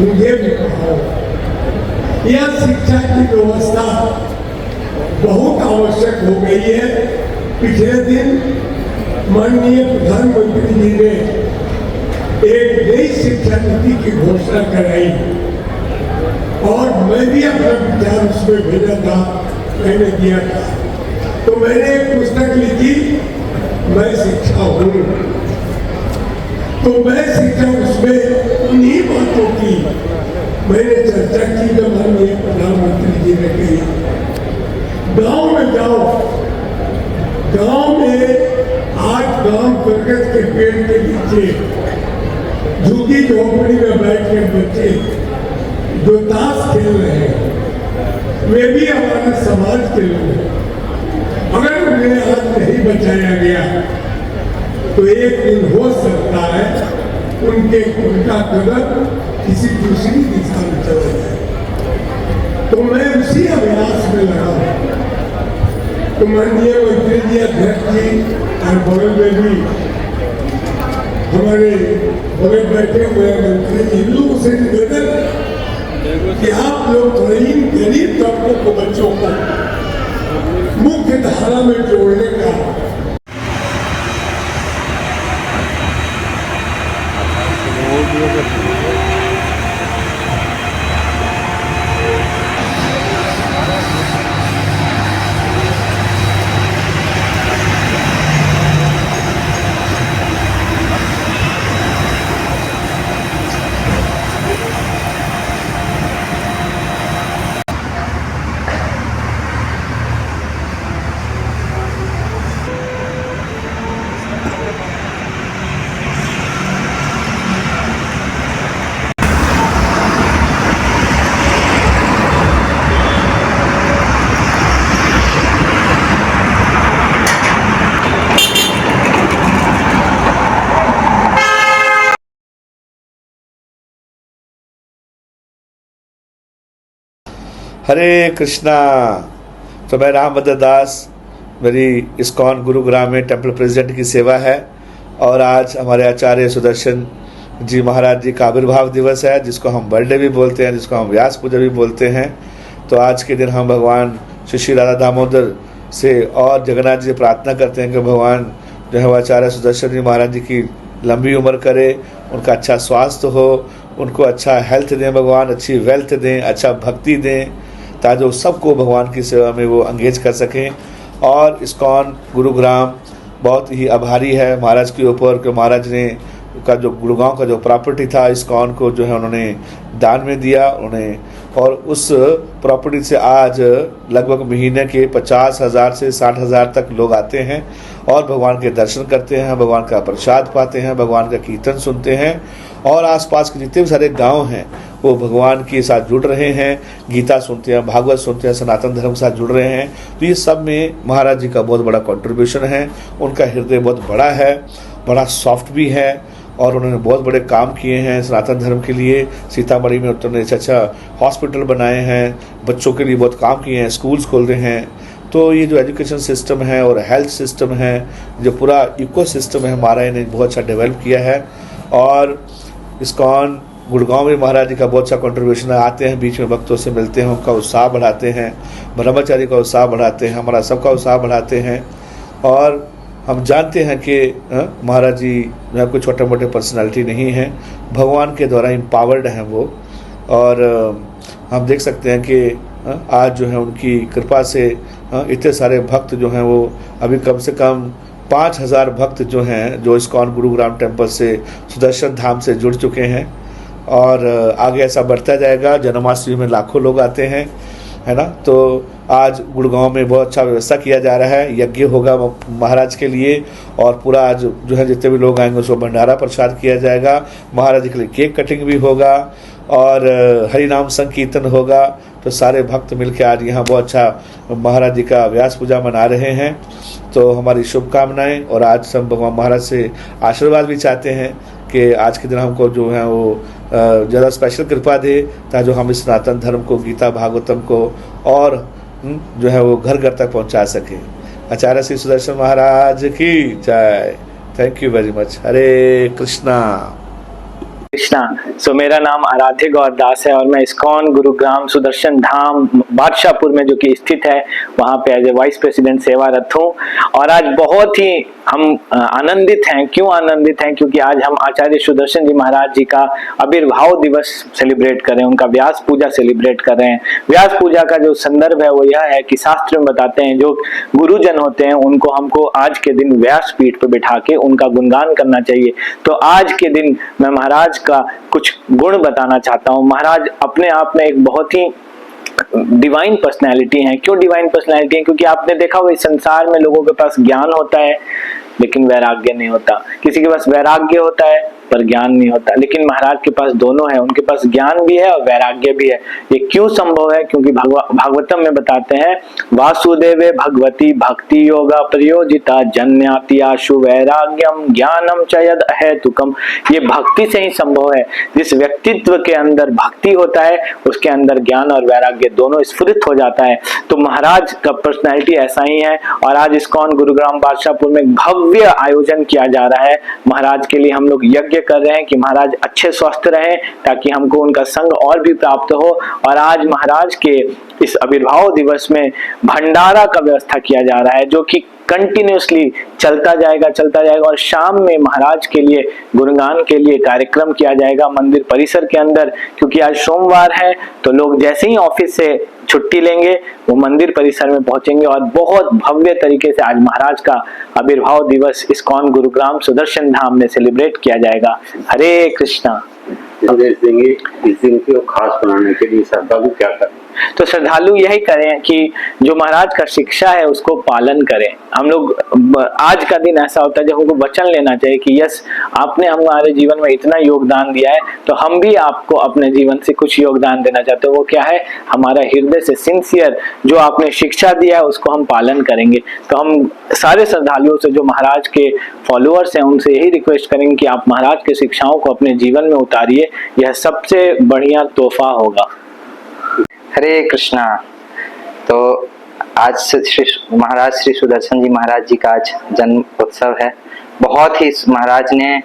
मुझे भी पढ़ाओ। यह शिक्षा की व्यवस्था बहुत आवश्यक हो गई है। पिछले दिन माननीय प्रधानमंत्री जी ने एक नई शिक्षा नीति की घोषणा कराई और मैं भी अपना विचार उसमें भेजा था, मैंने दिया था। तो मैंने एक पुस्तक लिखी, मैं शिक्षा हूँ। तो मैं शिक्षा उसमें उन्हीं बातों की मैंने चर्चा की जो माननीय प्रधानमंत्री जी ने कही। गांव में जाओ, गांव में आज गांव बरगद के पेड़ के नीचे झुग्गी झोपड़ी में बैठ के बच्चे जो ताश खेल रहे हैं, वे भी हमारे समाज के लोग हैं। अगर उन्हें आज नहीं बचाया गया तो एक दिन हो सकता है उनका कदम किसी दूसरी दिशा में चला जाए। तो मैं उसी अभ्यास में लगा हूं। तो माननीय मंत्री जी, अध्यक्ष जी और बगल में भी हमारे बगल बैठे हुए मंत्री जी, इन लोगों से निवेदन कि आप लोग थोड़े इन गरीब तबकों को, बच्चों को मुख्य धारा में जोड़ने का हरे कृष्णा। तो मैं रामभद्र दास, मेरी इस्कॉन गुरुग्राम में टेम्पल प्रेसिडेंट की सेवा है और आज हमारे आचार्य सुदर्शन जी महाराज जी का आविर्भाव दिवस है, जिसको हम बर्थडे भी बोलते हैं, जिसको हम व्यास पूजा भी बोलते हैं। तो आज के दिन हम भगवान श्री राधा दामोदर से और जगन्नाथ जी से प्रार्थना करते हैं कि भगवान जो है वो आचार्य सुदर्शन जी महाराज जी की लंबी उम्र करे, उनका अच्छा स्वास्थ्य हो, उनको अच्छा हेल्थ दें भगवान, अच्छी वेल्थ दें, अच्छा भक्ति दें, ताकि वो सबको भगवान की सेवा में वो एंगेज कर सकें। और इस्कॉन गुरुग्राम बहुत ही आभारी है महाराज के ऊपर कि महाराज ने का जो गुड़गांव का जो प्रॉपर्टी था इस्कॉन को जो है उन्होंने दान में दिया उन्हें, और उस प्रॉपर्टी से आज लगभग महीने के 50,000 से 60,000 तक लोग आते हैं और भगवान के दर्शन करते हैं, भगवान का प्रसाद पाते हैं, भगवान का कीर्तन सुनते हैं। और आसपास के जितने भी सारे गांव हैं वो भगवान के साथ जुड़ रहे हैं, गीता सुनते हैं, भागवत सुनते हैं, सनातन धर्म के साथ जुड़ रहे हैं। तो ये सब में महाराज जी का बहुत बड़ा कंट्रीब्यूशन है। उनका हृदय बहुत बड़ा है, बड़ा सॉफ्ट भी है और उन्होंने बहुत बड़े काम किए हैं सनातन धर्म के लिए। सीतामढ़ी में उन्होंने अच्छा हॉस्पिटल बनाए हैं, बच्चों के लिए बहुत काम किए हैं, स्कूल्स खोल रहे हैं। तो ये जो एजुकेशन सिस्टम है और हेल्थ सिस्टम है, जो पूरा इकोसिस्टम है हमारा, इन्हें बहुत अच्छा डेवलप किया है। और इस्कॉन गुड़गांव में महाराज जी का बहुत अच्छा कंट्रीब्यूशन है। आते हैं, बीच में भक्तों से मिलते हैं, उनका उत्साह बढ़ाते हैं, ब्रह्मचारी का उत्साह बढ़ाते हैं, हमारा सबका उत्साह बढ़ाते हैं। और हम जानते हैं कि महाराज जी जो कोई छोटे मोटे पर्सनालिटी नहीं हैं, भगवान के द्वारा एम्पावर्ड हैं वो। और हम देख सकते हैं कि आज जो है उनकी कृपा से इतने सारे भक्त जो हैं वो अभी कम से कम 5,000 भक्त जो हैं जो इस्कॉन गुरुग्राम टेम्पल से सुदर्शन धाम से जुड़ चुके हैं। और आगे ऐसा बढ़ता जाएगा। जन्माष्टमी में लाखों लोग आते हैं, है ना। तो आज गुड़गांव में बहुत अच्छा व्यवस्था किया जा रहा है, यज्ञ होगा महाराज के लिए और पूरा आज जो है जितने भी लोग आएंगे उसको भंडारा प्रसाद किया जाएगा। महाराज के लिए केक कटिंग भी होगा और हरिनाम संकीर्तन होगा। तो सारे भक्त मिलकर आज यहाँ बहुत अच्छा महाराज जी का व्यास पूजा मना रहे हैं। तो हमारी शुभकामनाएं, और आज सब भगवान महाराज से आशीर्वाद भी चाहते हैं कि आज के दिन हमको जो है वो ज़्यादा स्पेशल कृपा दे, ताकि जो हम इस सनातन धर्म को, गीता भागवतम को और जो है वो घर घर तक पहुंचा सके। आचार्य श्री सुदर्शन महाराज की जय। Thank you very much. Hare Krishna. Krishna. मेरा नाम आराध्य गौर दास है और मैं इस्कॉन गुरुग्राम सुदर्शन धाम बादशाहपुर में जो कि स्थित है वहाँ पे एज ए वाइस प्रेसिडेंट सेवारत हूँ। और आज बहुत ही हम आनंदित हैं। क्यों आनंदित हैं? क्योंकि आज हम आचार्य सुदर्शन जी महाराज जी का आविर्भाव दिवस सेलिब्रेट कर रहे हैं, उनका व्यास पूजा सेलिब्रेट कर रहे हैं। व्यास पूजा का जो संदर्भ है वो यह है कि शास्त्र में बताते हैं जो गुरुजन होते हैं उनको हमको आज के दिन व्यास पीठ पर बिठा के उनका गुणगान करना चाहिए। तो आज के दिन मैं महाराज का कुछ गुण बताना चाहता हूँ। महाराज अपने आप में एक बहुत ही डिवाइन पर्सनैलिटी है। क्यों डिवाइन पर्सनैलिटी है? क्योंकि आपने देखा होगा इस संसार में लोगों के पास ज्ञान होता है लेकिन वैराग्य नहीं होता। किसी के पास वैराग्य होता है पर ज्ञान नहीं होता, लेकिन महाराज के पास दोनों है। उनके पास ज्ञान भी है और वैराग्य भी है। ये क्यों संभव है? क्योंकि भागवतम में बताते हैं वासुदेवे भगवती भक्ति योगा प्रयोजिता जन्याति आशु वैराग्यम ज्ञानम च यद हेतुकम। ये भक्ति से ही संभव है। जिस व्यक्तित्व के अंदर भक्ति होता है उसके अंदर ज्ञान और वैराग्य दोनों स्फुरित हो जाता है। तो महाराज का पर्सनैलिटी ऐसा ही है। और आज इस्कॉन गुरुग्राम बादशाहपुर में भव्य आयोजन किया जा रहा है। महाराज के लिए हम लोग यज्ञ कर रहे हैं कि महाराज अच्छे स्वस्थ रहें ताकि हमको उनका संग और भी प्राप्त हो। और आज महाराज के इस आविर्भाव दिवस में भंडारा का व्यवस्था किया जा रहा है जो कि कंटिन्यूसली चलता जाएगा। और शाम में महाराज के लिए गुणगान के लिए कार्यक्रम किया जाएगा मंदिर परिसर के अंदर। क्योंकि आज सोमवार है तो लोग जैसे ही ऑफिस से छुट्टी लेंगे वो मंदिर परिसर में पहुंचेंगे और बहुत भव्य तरीके से आज महाराज का आविर्भाव दिवस इस्कॉन गुरुग्राम सुदर्शन धाम में सेलिब्रेट किया जाएगा। हरे कृष्णा। इस दिन को खास बनाने के लिए श्रद्धालु क्या करें? तो श्रद्धालु यही करें कि जो महाराज का शिक्षा है उसको पालन करें। हम लोग आज का दिन ऐसा होता है जब हमको वचन लेना चाहिए कि यस आपने हमारे जीवन में इतना योगदान दिया है तो हम भी आपको अपने जीवन से कुछ योगदान देना चाहते हो। वो क्या है? हमारा हृदय से सिंसियर जो आपने शिक्षा दिया है उसको हम पालन करेंगे। तो हम सारे श्रद्धालुओं से जो महाराज के फॉलोअर्स हैं उनसे यही रिक्वेस्ट करेंगे कि आप महाराज के शिक्षाओं को अपने जीवन में उतारिए। यह सबसे बढ़िया तोहफा होगा। हरे कृष्णा। तो आज महाराज श्री सुदर्शन जी महाराज जी का आज जन्म उत्सव है। बहुत ही महाराज ने,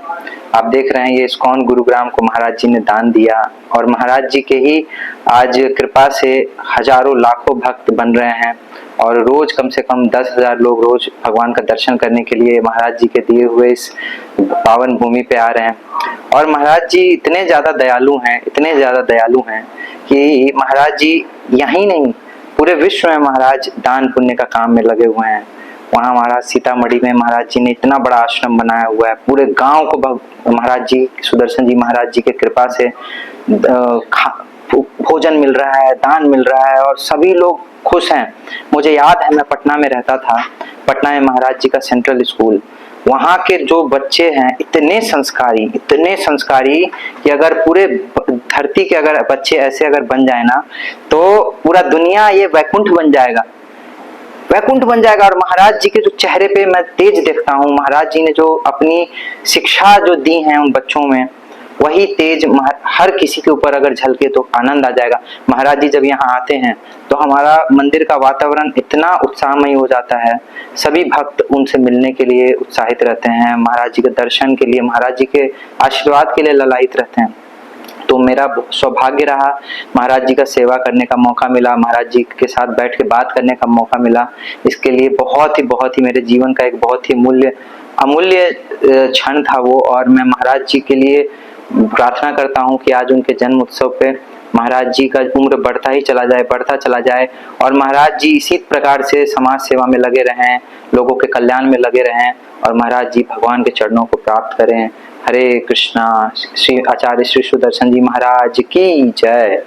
आप देख रहे हैं ये इस्कॉन गुरुग्राम को महाराज जी ने दान दिया और महाराज जी के ही आज कृपा से हजारों लाखों भक्त बन रहे हैं और रोज कम से कम 10,000 लोग रोज भगवान का दर्शन करने के लिए महाराज जी के दिए हुए इस पावन भूमि पे आ रहे हैं। और महाराज जी इतने ज्यादा दयालु हैं कि महाराज जी यहीं नहीं पूरे विश्व में महाराज दान पुण्य का काम में लगे हुए हैं। वहाँ महाराज सीतामढ़ी में महाराज जी ने इतना बड़ा आश्रम बनाया हुआ है। पूरे गांव को महाराज जी सुदर्शन जी महाराज जी के कृपा से भोजन मिल रहा है, दान मिल रहा है और सभी लोग खुश हैं। मुझे याद है मैं पटना में रहता था। पटना में महाराज जी का सेंट्रल स्कूल, वहाँ के जो बच्चे हैं इतने संस्कारी कि अगर पूरे धरती के अगर बच्चे ऐसे अगर बन जाए ना तो पूरा दुनिया ये वैकुंठ बन जाएगा। और महाराज जी के जो चेहरे पे मैं तेज देखता हूँ, महाराज जी ने जो अपनी शिक्षा जो दी है उन बच्चों में वही तेज हर किसी के ऊपर अगर झलके तो आनंद आ जाएगा। महाराज जी जब यहाँ आते हैं तो हमारा मंदिर का वातावरण इतना उत्साहमय हो जाता है। सभी भक्त उनसे मिलने के लिए उत्साहित रहते हैं, महाराज जी के दर्शन के लिए, महाराज जी के आशीर्वाद के लिए ललायित रहते हैं। तो मेरा सौभाग्य रहा, महाराज जी का सेवा करने का मौका मिला, महाराज जी के साथ बैठ के बात करने का मौका मिला। इसके लिए बहुत ही मेरे जीवन का एक बहुत ही अमूल्य क्षण था वो। और मैं महाराज जी के लिए प्रार्थना करता हूँ कि आज उनके जन्म उत्सव पे महाराज जी का उम्र बढ़ता चला जाए और महाराज जी इसी प्रकार से समाज सेवा में लगे रहें, लोगों के कल्याण में लगे रहें और महाराज जी भगवान के चरणों को प्राप्त करें। हरे कृष्णा। श्री आचार्य श्री सुदर्शन जी महाराज की जय।